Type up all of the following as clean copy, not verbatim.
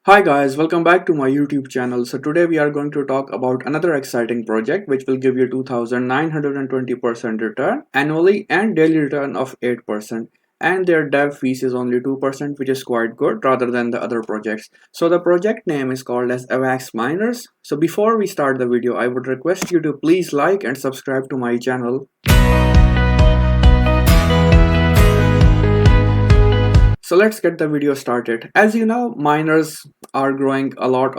Hi guys, welcome back to my YouTube channel. So today we are going to talk about another exciting project which will give you 2920% return annually and daily return of 8%, and their dev fees is only 2%, which is quite good rather than the other projects. So the project name is called as AvaxMiners. So before we start the video, I would request you to please like and subscribe to my channel. So let's get the video started. As you know, miners are growing a lot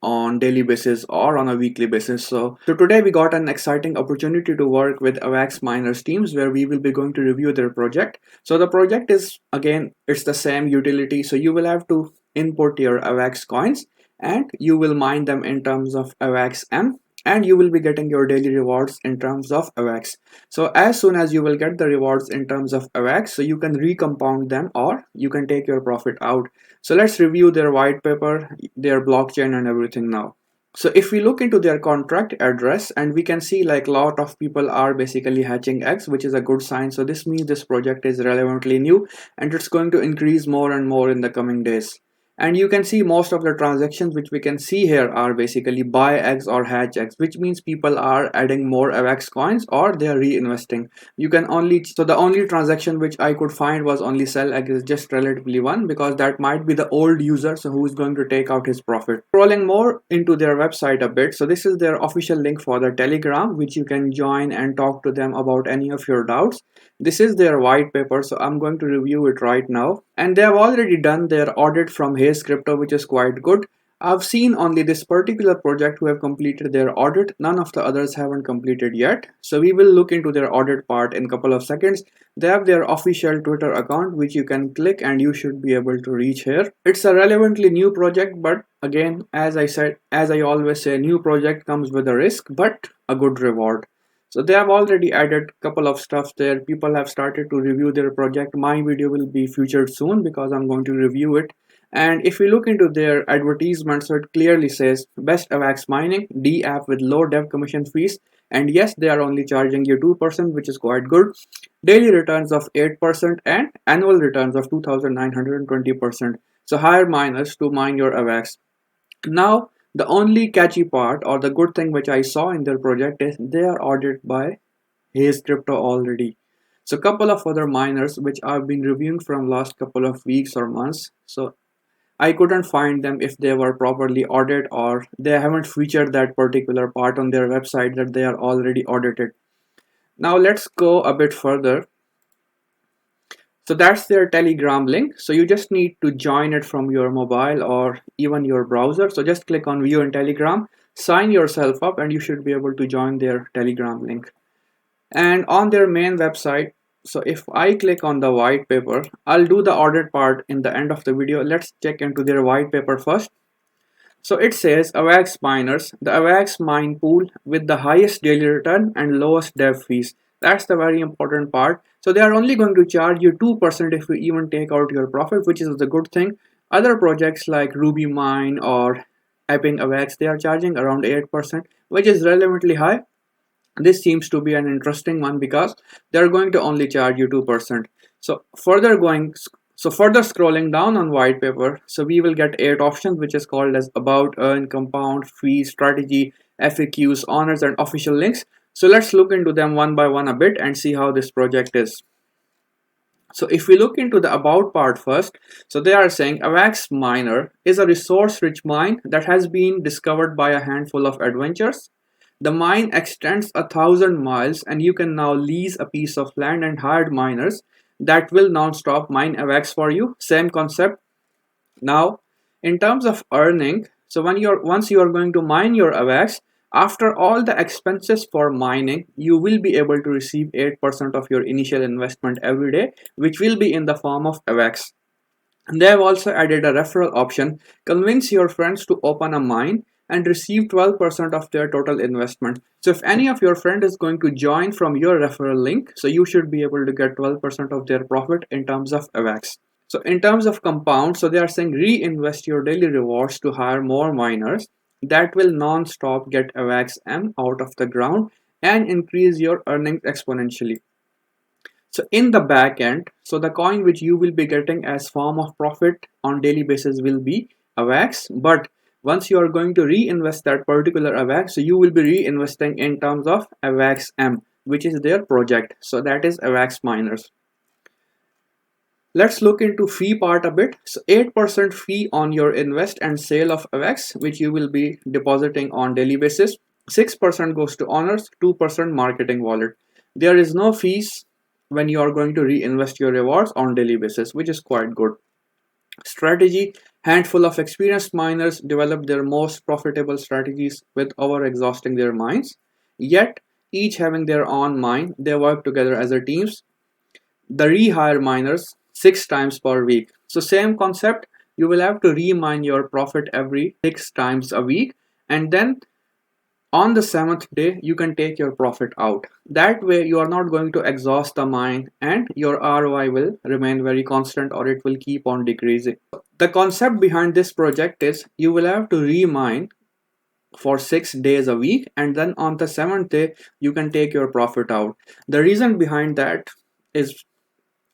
on daily basis or on a weekly basis. So today we got an exciting opportunity to work with AvaxMiners teams where we will be going to review their project. So the project is, again, it's the same utility. So you will have to input your AVAX coins and you will mine them in terms of AVAXM, and you will be getting your daily rewards in terms of AVAX. So as soon as you will get the rewards in terms of AVAX, so you can recompound them or you can take your profit out. So let's review their white paper, their blockchain and everything now. So if we look into their contract address, and we can see like a lot of people are basically hatching eggs, which is a good sign. So this means this project is relevantly new and it's going to increase more and more in the coming days. And you can see most of the transactions which we can see here are basically buy eggs or hatch eggs, which means people are adding more AVAX coins or they are reinvesting. You can only, so the only transaction which I could find was only sell egg is just relatively one, because that might be the old user, so who is going to take out his profit. Scrolling more into their website a bit, so this is their official link for the Telegram, which you can join and talk to them about any of your doubts. This is their white paper, so I'm going to review it right now. And they have already done their audit from Haze Crypto, which is quite good. I've seen only this particular project who have completed their audit. None of the others haven't completed yet. So we will look into their audit part in a couple of seconds. They have their official Twitter account, which you can click and you should be able to reach here. It's a relevantly new project, but again, as I always say, new project comes with a risk, but a good reward. So they have already added a couple of stuff there. People have started to review their project. My video will be featured soon because I'm going to review it. And if we look into their advertisement, so it clearly says best AVAX mining, D app with low dev commission fees. And yes, they are only charging you 2%, which is quite good. Daily returns of 8% and annual returns of 2920%. So hire miners to mine your AVAX. Now, the only catchy part or the good thing which I saw in their project is they are audited by Haze Crypto already. So a couple of other miners which I've been reviewing from last couple of weeks or months. So I couldn't find them if they were properly audited or they haven't featured that particular part on their website that they are already audited. Now let's go a bit further. So that's their Telegram link. So you just need to join it from your mobile or even your browser. So just click on view in Telegram, sign yourself up, and you should be able to join their Telegram link. And on their main website, so if I click on the white paper, I'll do the audit part in the end of the video. Let's check into their white paper first. So it says AvaxMiners, the Avax mine pool with the highest daily return and lowest dev fees. That's the very important part. So they are only going to charge you 2% if you even take out your profit, which is the good thing. Other projects like Ruby Mine or Epping Avax, they are charging around 8%, which is relevantly high. This seems to be an interesting one because they're going to only charge you 2%. Further scrolling down on white paper, so we will get 8 options, which is called as about, earn, compound, fee, strategy, FAQs, honors, and official links. So let's look into them one by one a bit and see how this project is. So if we look into the about part first, so they are saying Avax Miner is a resource-rich mine that has been discovered by a handful of adventurers. The mine extends 1,000 miles and you can now lease a piece of land and hire miners that will non-stop mine AVAX for you. Same concept. Now, in terms of earning, so once you are going to mine your AVAX, after all the expenses for mining, you will be able to receive 8% of your initial investment every day, which will be in the form of AVAX. They have also added a referral option. Convince your friends to open a mine and receive 12% of their total investment. So if any of your friend is going to join from your referral link, so you should be able to get 12% of their profit in terms of AVAX. So in terms of compound, so they are saying reinvest your daily rewards to hire more miners that will non-stop get AVAX M out of the ground and increase your earnings exponentially. So in the back end, so the coin which you will be getting as form of profit on daily basis will be AVAX, but once you are going to reinvest that particular AVAX, so you will be reinvesting in terms of AvaxM, which is their project. So that is AvaxMiners. Let's look into fee part a bit. So 8% fee on your invest and sale of AVAX, which you will be depositing on daily basis. 6% goes to honors, 2% marketing wallet. There is no fees when you are going to reinvest your rewards on daily basis, which is quite good. Strategy: handful of experienced miners develop their most profitable strategies with over exhausting their minds. Yet, each having their own mine, they work together as a teams. The rehire miners 6 times per week. So same concept, you will have to remine your profit every 6 times a week, and then on the 7th day you can take your profit out. That way you are not going to exhaust the mine and your ROI will remain very constant, or it will keep on decreasing. The concept behind this project is you will have to remine for 6 days a week, and then on the 7th day you can take your profit out. The reason behind that is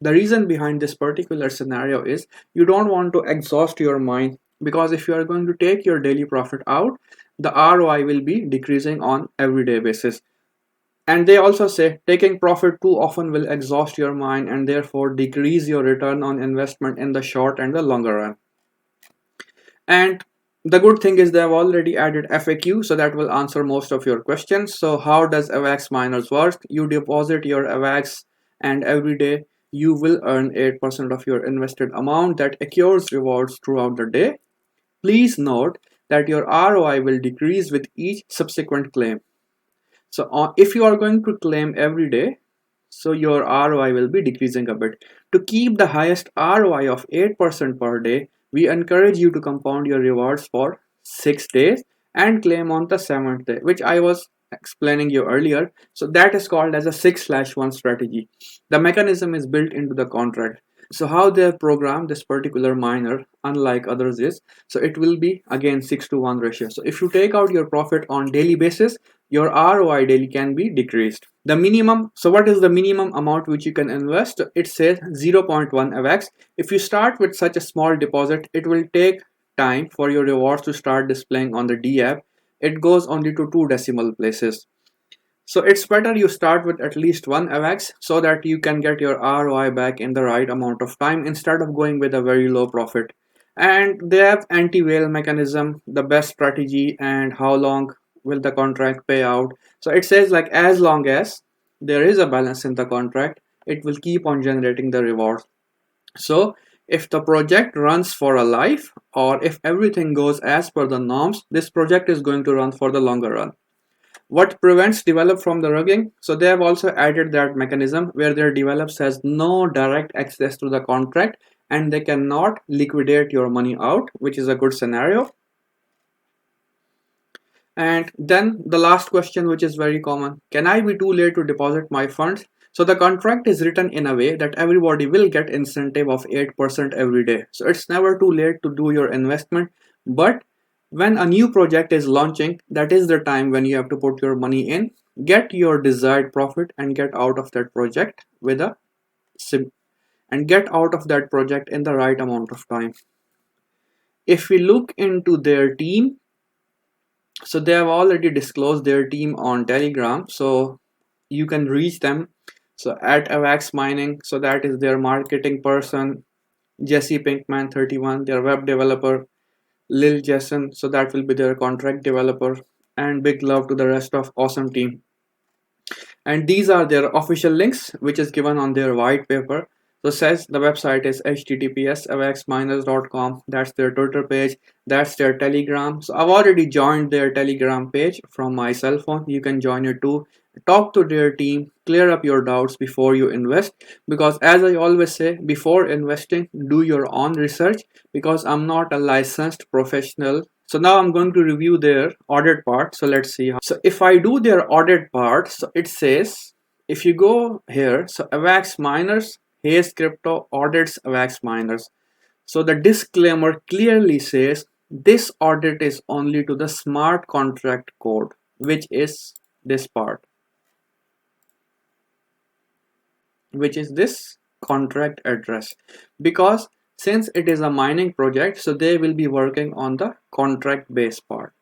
the reason behind this particular scenario is you don't want to exhaust your mind, because if you are going to take your daily profit out, the ROI will be decreasing on everyday basis. And they also say taking profit too often will exhaust your mind and therefore decrease your return on investment in the short and the longer run. And the good thing is they have already added FAQ, so that will answer most of your questions. So how does AvaxMiners work? You deposit your AVAX, and every day you will earn 8% of your invested amount that accrues rewards throughout the day. Please note that your ROI will decrease with each subsequent claim. So if you are going to claim every day, so your ROI will be decreasing a bit. To keep the highest ROI of 8% per day, we encourage you to compound your rewards for 6 days and claim on the 7th day, which I was explaining you earlier. So that is called as a 6/1 strategy. The mechanism is built into the contract. So how they have programmed this particular miner, unlike others, is so it will be again 6:1 ratio. So if you take out your profit on daily basis, your ROI daily can be decreased. The minimum, so what is the minimum amount which you can invest? It says 0.1 AVAX. If you start with such a small deposit, it will take time for your rewards to start displaying on the D app. It goes only to 2 decimal places. So it's better you start with at least one AVAX so that you can get your ROI back in the right amount of time instead of going with a very low profit. And they have anti-whale mechanism, the best strategy, and how long will the contract pay out. So it says like as long as there is a balance in the contract, it will keep on generating the rewards. So if the project runs for a life, or if everything goes as per the norms, this project is going to run for the longer run. What prevents develop from the rugging? So they have also added that mechanism where their develops has no direct access to the contract and they cannot liquidate your money out, which is a good scenario. And then the last question, which is very common: can I be too late to deposit my funds? So the contract is written in a way that everybody will get incentive of 8% every day. So it's never too late to do your investment. But when a new project is launching, that is the time when you have to put your money in, get your desired profit, and get out of that project with a sim and get out of that project in the right amount of time. If we look into their team, so they have already disclosed their team on Telegram, so you can reach them. So at Avax Mining, so that is their marketing person, Jesse Pinkman 31, their web developer, Lil Jason, so that will be their contract developer, and big love to the rest of awesome team. And these are their official links, which is given on their white paper. So says the website is https://avaxminers.com. That's their Twitter page. That's their Telegram. So I've already joined their Telegram page from my cell phone. You can join it too. Talk to their team, clear up your doubts before you invest. Because as I always say, before investing, do your own research, because I'm not a licensed professional. So now I'm going to review their audit part. So let's see. So if I do their audit part, so it says, if you go here, so AvaxMiners, Hayes Crypto audits AvaxMiners. So the disclaimer clearly says this audit is only to the smart contract code, which is this part, which is this contract address, because since it is a mining project, so they will be working on the contract based part.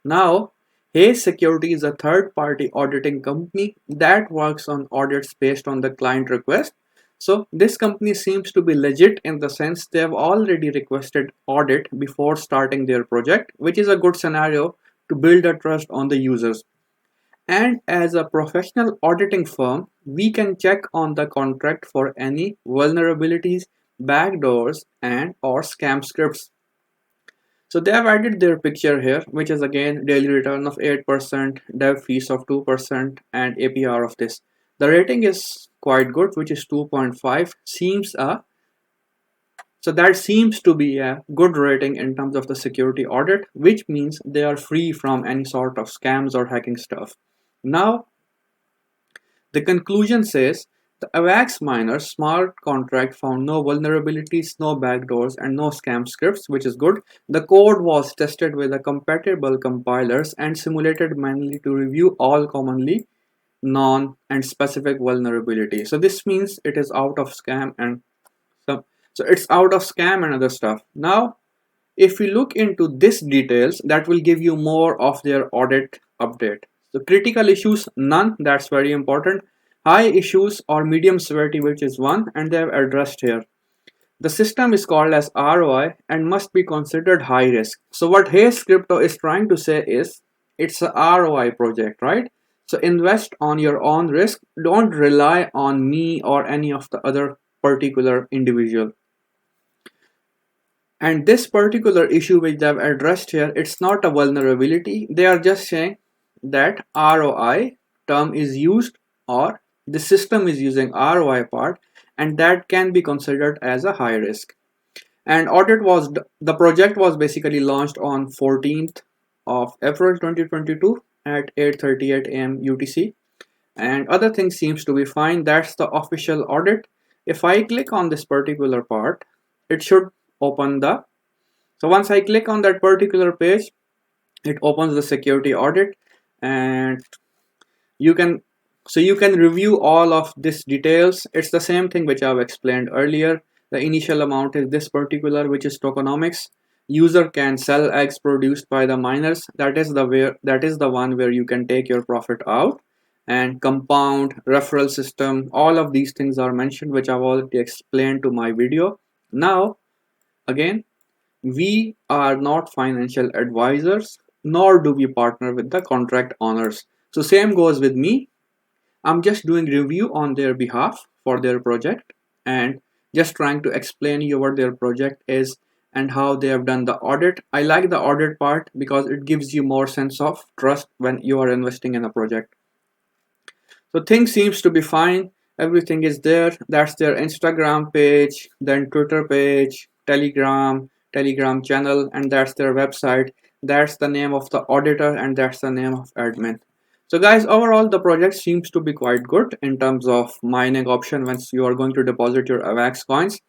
Now, Hayes Security is a third party auditing company that works on audits based on the client request. So this company seems to be legit in the sense they have already requested audit before starting their project, which is a good scenario to build a trust on the users. And as a professional auditing firm, we can check on the contract for any vulnerabilities, backdoors, and or scam scripts. So they have added their picture here, which is again daily return of 8%, dev fees of 2%, and APR of this. The rating is quite good, which is 2.5. So that seems to be a good rating in terms of the security audit, which means they are free from any sort of scams or hacking stuff. Now, the conclusion says the AvaxMiners smart contract found no vulnerabilities, no backdoors, and no scam scripts, which is good. The code was tested with the compatible compilers and simulated manually to review all commonly known and specific vulnerabilities. So this means it is out of scam and some. So it's out of scam and other stuff. Now, if we look into this details, that will give you more of their audit update. So critical issues, none, that's very important. High issues or medium severity, which is one, and they have addressed here. The system is called as ROI and must be considered high risk. So what Hayes Crypto is trying to say is it's a ROI project, right? So invest on your own risk. Don't rely on me or any of the other particular individual. And this particular issue which they've addressed here, it's not a vulnerability. They are just saying that ROI term is used, or the system is using ROI part, and that can be considered as a high risk. And the project was basically launched on 14th of April 2022 at 8:38 a.m. UTC. And other things seems to be fine. That's the official audit. If I click on this particular part, it should open the. So once I click on that particular page, it opens the security audit, and you can review all of this details. It's the same thing which I've explained earlier. The initial amount is this particular, which is tokenomics. User can sell eggs produced by the miners. That is the one where you can take your profit out. And compound, referral system, all of these things are mentioned, which I've already explained to my video. Now, again, we are not financial advisors, nor do we partner with the contract owners. So same goes with me. I'm just doing review on their behalf for their project and just trying to explain you what their project is and how they have done the audit. I like the audit part because it gives you more sense of trust when you are investing in a project. So things seems to be fine. Everything is there. That's their Instagram page, then Twitter page, Telegram channel, and that's their website. That's the name of the auditor, and that's the name of admin. So guys, overall the project seems to be quite good in terms of mining option once you are going to deposit your AVAX coins,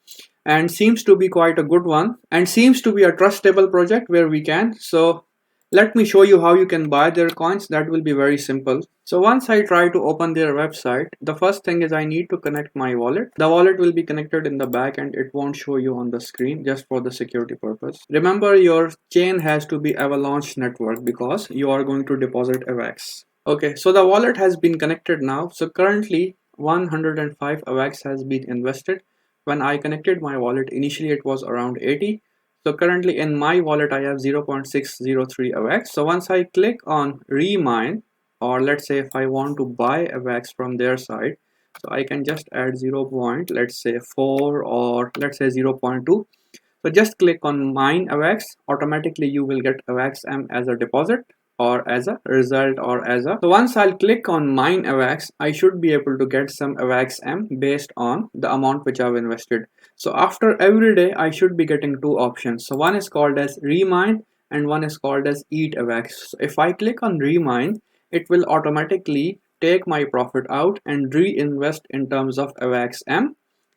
and seems to be quite a good one and seems to be a trustable project where we can. So let me show you how you can buy their coins. That will be very simple. So once I try to open their website, the first thing is I need to connect my wallet. The wallet will be connected in the back and it won't show you on the screen just for the security purpose. Remember, your chain has to be Avalanche network because you are going to deposit AVAX. Okay, so the wallet has been connected now. So currently 105 AVAX has been invested. When I connected my wallet, initially it was around 80. So currently in my wallet, I have 0.603 AVAX. So once I click on remine, or let's say if I want to buy AVAX from their side, so I can just add 0. Let's say 4 or let's say 0.2. So just click on mine AVAX. Automatically you will get AVAX as a deposit or as a result or as a. So once I'll click on mine AVAX, I should be able to get some AVAX based on the amount which I've invested. So after every day, I should be getting two options. So one is called as remine and one is called as eat AVAX. So if I click on remine, it will automatically take my profit out and reinvest in terms of AVAX.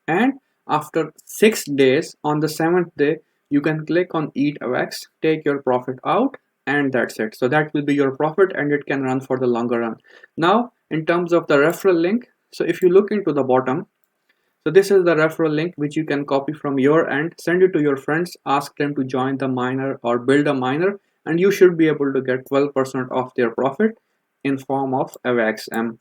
And after 6 days, on the 7th day, you can click on eat AVAX, take your profit out, and that's it. So that will be your profit and it can run for the longer run. Now, in terms of the referral link, so if you look into the bottom, So this is the referral link which you can copy from your end, send it to your friends, ask them to join the miner or build a miner, and you should be able to get 12% of their profit in form of AvaxM.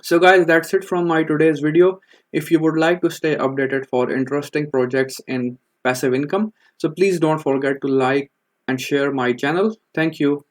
So guys, that's it from my today's video. If you would like to stay updated for interesting projects in passive income, so please don't forget to like and share my channel. Thank you.